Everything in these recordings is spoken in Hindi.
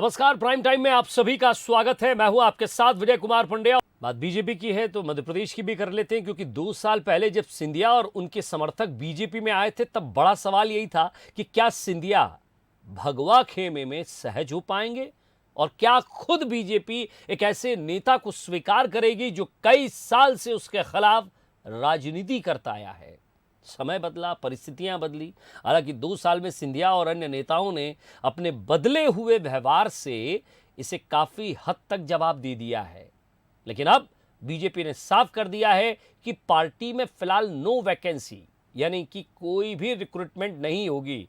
नमस्कार, प्राइम टाइम में आप सभी का स्वागत है। मैं हूं आपके साथ विजय कुमार पंड्या। बात बीजेपी की है तो मध्य प्रदेश की भी कर लेते हैं, क्योंकि 2 साल पहले जब सिंधिया और उनके समर्थक बीजेपी में आए थे तब बड़ा सवाल यही था कि क्या सिंधिया भगवा खेमे में सहज हो पाएंगे और क्या खुद बीजेपी एक ऐसे नेता को स्वीकार करेगी जो कई साल से उसके खिलाफ राजनीति करता आया है। समय बदला, परिस्थितियां बदली। हालांकि 2 साल में सिंधिया और अन्य नेताओं ने अपने बदले हुए व्यवहार से इसे काफी हद तक जवाब दे दिया है। लेकिन अब बीजेपी ने साफ कर दिया है कि पार्टी में फिलहाल नो वैकेंसी, यानी कि कोई भी रिक्रूटमेंट नहीं होगी।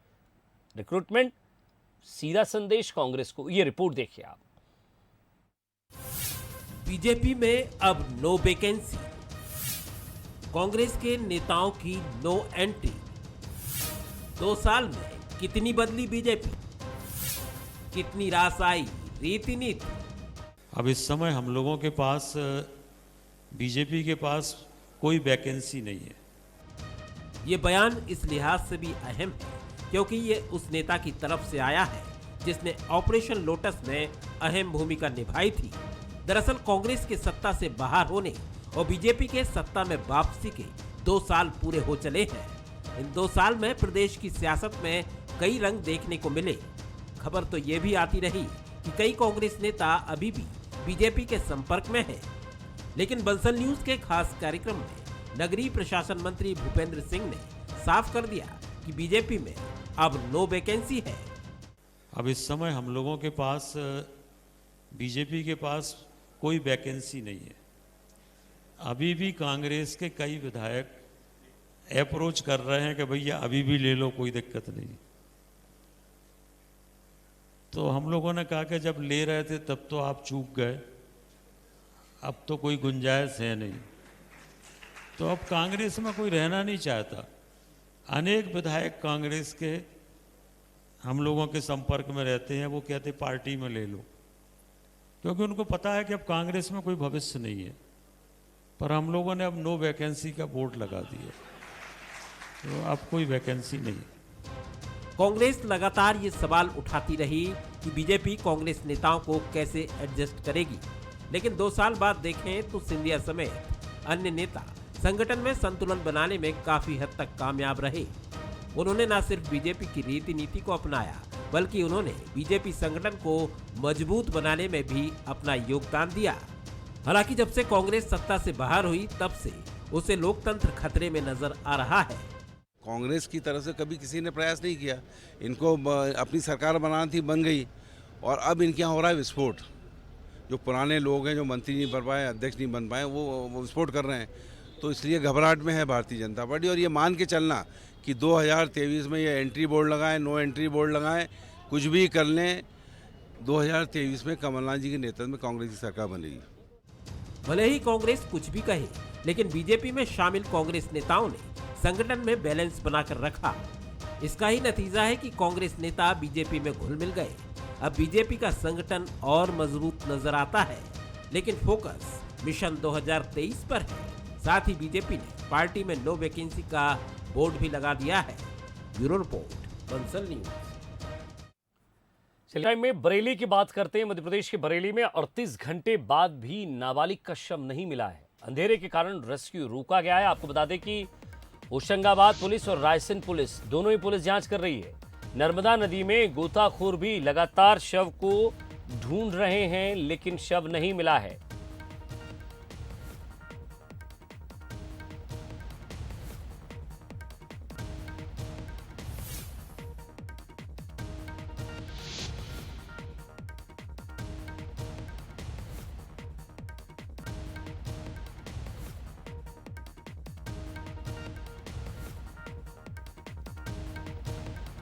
रिक्रूटमेंट सीधा संदेश कांग्रेस को। यह रिपोर्ट देखिए आप। बीजेपी में अब नो वैकेंसी, कांग्रेस के नेताओं की नो एंट्री। 2 साल में कितनी बदली बीजेपी, कितनी रास आई रीति नीति। अब इस समय हम लोगों के पास बीजेपी के पास कोई वैकेंसी नहीं है। ये बयान इस लिहाज से भी अहम है क्योंकि ये उस नेता की तरफ से आया है जिसने ऑपरेशन लोटस में अहम भूमिका निभाई थी। दरअसल कांग्रेस के सत्ता से बाहर होने और बीजेपी के सत्ता में वापसी के 2 साल पूरे हो चले हैं। इन 2 साल में प्रदेश की सियासत में कई रंग देखने को मिले। खबर तो ये भी आती रही कि कई कांग्रेस नेता अभी भी बीजेपी के संपर्क में हैं। लेकिन बंसल न्यूज के खास कार्यक्रम में नगरीय प्रशासन मंत्री भूपेंद्र सिंह ने साफ कर दिया कि बीजेपी में अब नो वैकेंसी है। अब इस समय हम लोगों के पास बीजेपी के पास कोई वैकेंसी नहीं है। अभी भी कांग्रेस के कई विधायक अप्रोच कर रहे हैं कि भैया अभी भी ले लो, कोई दिक्कत नहीं। तो हम लोगों ने कहा कि जब ले रहे थे तब तो आप चूक गए, अब तो कोई गुंजाइश है नहीं। तो अब कांग्रेस में कोई रहना नहीं चाहता। अनेक विधायक कांग्रेस के हम लोगों के संपर्क में रहते हैं, वो कहते पार्टी में ले लो, क्योंकि उनको पता है कि अब कांग्रेस में कोई भविष्य नहीं है। पर हम लोगों ने अब नो वैकेंसी का बोर्ड लगा दिया, तो अब कोई वैकेंसी नहीं। कांग्रेस लगातार ये सवाल उठाती रही कि बीजेपी कांग्रेस नेताओं को कैसे एडजस्ट करेगी। लेकिन 2 साल बाद देखें तो सिंधिया समेत अन्य नेता संगठन में संतुलन बनाने में काफी हद तक कामयाब रहे। उन्होंने न सिर्फ बीजेपी की रीति नीति को अपनाया, बल्कि उन्होंने बीजेपी संगठन को मजबूत बनाने में भी अपना योगदान दिया। हालांकि जब से कांग्रेस सत्ता से बाहर हुई तब से उसे लोकतंत्र खतरे में नजर आ रहा है। कांग्रेस की तरफ से कभी किसी ने प्रयास नहीं किया। इनको अपनी सरकार बनानी थी, बन गई, और अब इनके यहाँ हो रहा है विस्फोट। जो पुराने लोग हैं, जो मंत्री नहीं बन पाए, अध्यक्ष नहीं बन पाए, वो विस्फोट कर रहे हैं। तो इसलिए घबराहट में है भारतीय जनता पार्टी। और ये मान के चलना कि 2023 में ये एंट्री बोर्ड लगाएं, नो एंट्री बोर्ड लगाएं, कुछ भी कर लें, 2023 में कमलनाथ जी के नेतृत्व में कांग्रेस की सरकार बनेगी। भले ही कांग्रेस कुछ भी कहे, लेकिन बीजेपी में शामिल कांग्रेस नेताओं ने संगठन में बैलेंस बनाकर रखा। इसका ही नतीजा है कि कांग्रेस नेता बीजेपी में घुल मिल गए। अब बीजेपी का संगठन और मजबूत नजर आता है, लेकिन फोकस मिशन 2023 पर है। साथ ही बीजेपी ने पार्टी में नो वैकेंसी का बोर्ड भी लगा दिया है। Bureau report, Bansal news. चलिए में बरेली की बात करते हैं। मध्य प्रदेश के बरेली में 38 घंटे बाद भी नाबालिग का शव नहीं मिला है। अंधेरे के कारण रेस्क्यू रोका गया है। आपको बता दें कि होशंगाबाद पुलिस और रायसेन पुलिस दोनों ही पुलिस जांच कर रही है। नर्मदा नदी में गोताखोर भी लगातार शव को ढूंढ रहे हैं, लेकिन शव नहीं मिला है।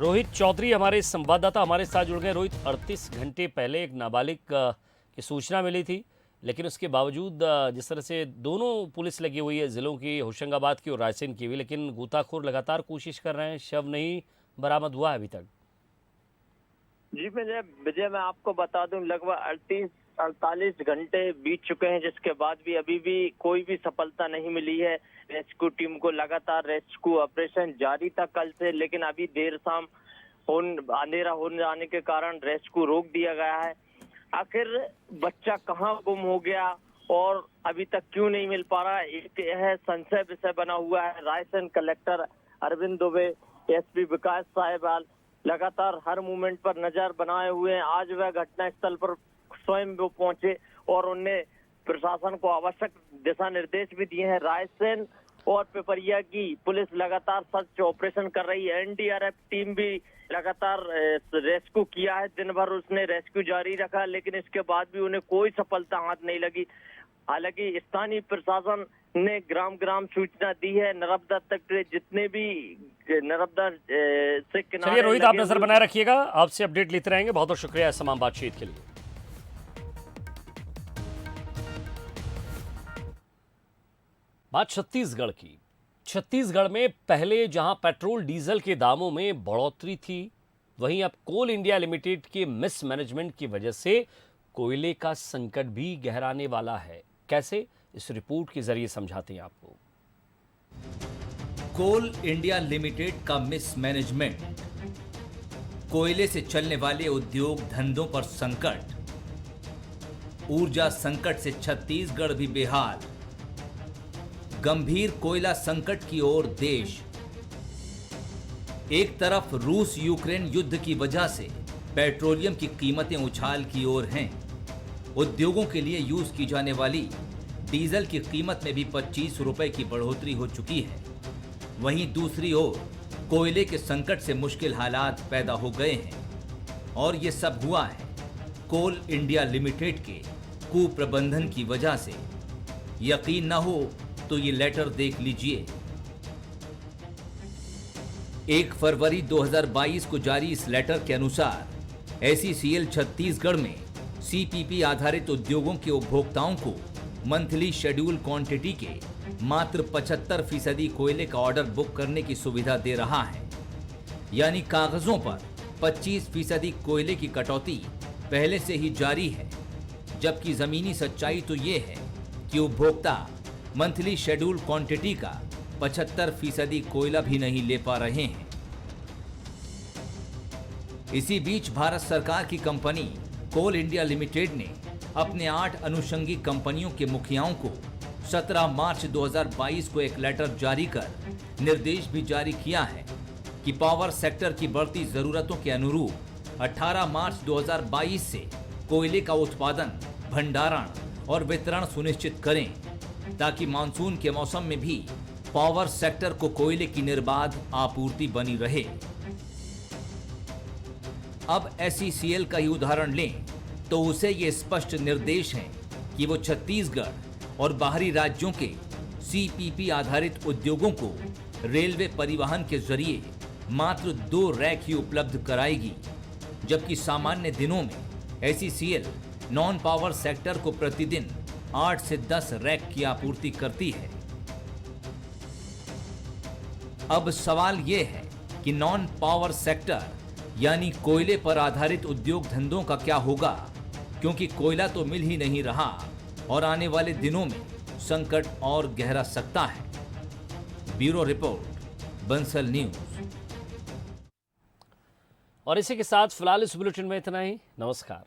रोहित चौधरी हमारे संवाददाता हमारे साथ जुड़ गए। रोहित, 38 घंटे पहले एक नाबालिग की सूचना मिली थी, लेकिन उसके बावजूद जिस तरह से दोनों पुलिस लगी हुई है, जिलों की, होशंगाबाद की और रायसेन की भी, लेकिन गोताखोर लगातार कोशिश कर रहे हैं, शव नहीं बरामद हुआ है अभी तक। जी विजय मैं आपको बता दूं, लगभग 48 घंटे बीत चुके हैं, जिसके बाद भी अभी भी कोई भी सफलता नहीं मिली है। रेस्क्यू टीम को लगातार रेस्क्यू ऑपरेशन जारी था कल से, लेकिन अभी देर शाम अंधेरा होने जाने के कारण रेस्क्यू रोक दिया गया है। आखिर बच्चा कहां गुम हो गया और अभी तक क्यों नहीं मिल पा रहा, एक यह संशय विषय बना हुआ है। रायसेन कलेक्टर अरविंद दुबे, एसपी विकास साहिबाल लगातार हर मूवमेंट पर नजर बनाए हुए हैं। आज वह घटना स्थल पर स्वयं वो पहुंचे और उनने प्रशासन को आवश्यक दिशा निर्देश भी दिए हैं। रायसेन और पिपरिया की पुलिस लगातार सर्च ऑपरेशन कर रही है। एनडीआरएफ टीम भी लगातार रेस्क्यू किया है। दिन भर उसने रेस्क्यू जारी रखा, लेकिन इसके बाद भी उन्हें कोई सफलता हाथ नहीं लगी। हालांकि स्थानीय प्रशासन ने ग्राम ग्राम सूचना दी है। नर्मदा तक के जितने भी नर्मदा से किनारे, चलिए रोहित, आप नजर बनाए रखिएगा, आपसे अपडेट लेते रहेंगे। बहुत बहुत शुक्रिया इस तमाम बातचीत के लिए। बात छत्तीसगढ़ की। छत्तीसगढ़ में पहले जहां पेट्रोल डीजल के दामों में बढ़ोतरी थी, वहीं अब कोल इंडिया लिमिटेड के मिसमैनेजमेंट की वजह से कोयले का संकट भी गहराने वाला है। कैसे, इस रिपोर्ट के जरिए समझाते हैं आपको। कोल इंडिया लिमिटेड का मिसमैनेजमेंट, कोयले से चलने वाले उद्योग धंधों पर संकट, ऊर्जा संकट से छत्तीसगढ़ भी बेहाल, गंभीर कोयला संकट की ओर देश। एक तरफ रूस यूक्रेन युद्ध की वजह से पेट्रोलियम की कीमतें उछाल की ओर हैं। उद्योगों के लिए यूज की जाने वाली डीजल की कीमत में भी 25 रुपए की बढ़ोतरी हो चुकी है। वहीं दूसरी ओर कोयले के संकट से मुश्किल हालात पैदा हो गए हैं और ये सब हुआ है कोल इंडिया लिमिटेड के कुप्रबंधन की वजह से। यकीन न हो तो ये लेटर देख लीजिए। 1 फरवरी 2022 को जारी इस लेटर के अनुसार एसईसीएल छत्तीसगढ़ में सीपीपी आधारित उद्योगों के उपभोक्ताओं को मंथली शेड्यूल क्वांटिटी के मात्र 75% कोयले का ऑर्डर बुक करने की सुविधा दे रहा है। यानी कागजों पर 25% कोयले की कटौती पहले से ही जारी है, जबकि जमीनी सच्चाई तो ये है कि उपभोक्ता मंथली शेड्यूल क्वांटिटी का 75% कोयला भी नहीं ले पा रहे हैं। इसी बीच भारत सरकार की कंपनी कोल इंडिया लिमिटेड ने अपने 8 अनुषंगी कंपनियों के मुखियाओं को 17 मार्च 2022 को एक लेटर जारी कर निर्देश भी जारी किया है कि पावर सेक्टर की बढ़ती जरूरतों के अनुरूप 18 मार्च 2022 से कोयले का उत्पादन, भंडारण और वितरण सुनिश्चित करें, ताकि मानसून के मौसम में भी पावर सेक्टर को कोयले की निर्बाध आपूर्ति बनी रहे। अब एसईसीएल का ही उदाहरण लें तो उसे ये स्पष्ट निर्देश है कि वो छत्तीसगढ़ और बाहरी राज्यों के सीपीपी आधारित उद्योगों को रेलवे परिवहन के जरिए मात्र 2 रैक ही उपलब्ध कराएगी, जबकि सामान्य दिनों में एसईसीएल नॉन पावर सेक्टर को प्रतिदिन 8 से 10 रैक की आपूर्ति करती है। अब सवाल यह है कि नॉन पावर सेक्टर यानी कोयले पर आधारित उद्योग धंधों का क्या होगा, क्योंकि कोयला तो मिल ही नहीं रहा और आने वाले दिनों में संकट और गहरा सकता है। Bureau report, Bansal news. और इसी के साथ फिलहाल इस बुलेटिन में इतना ही। नमस्कार।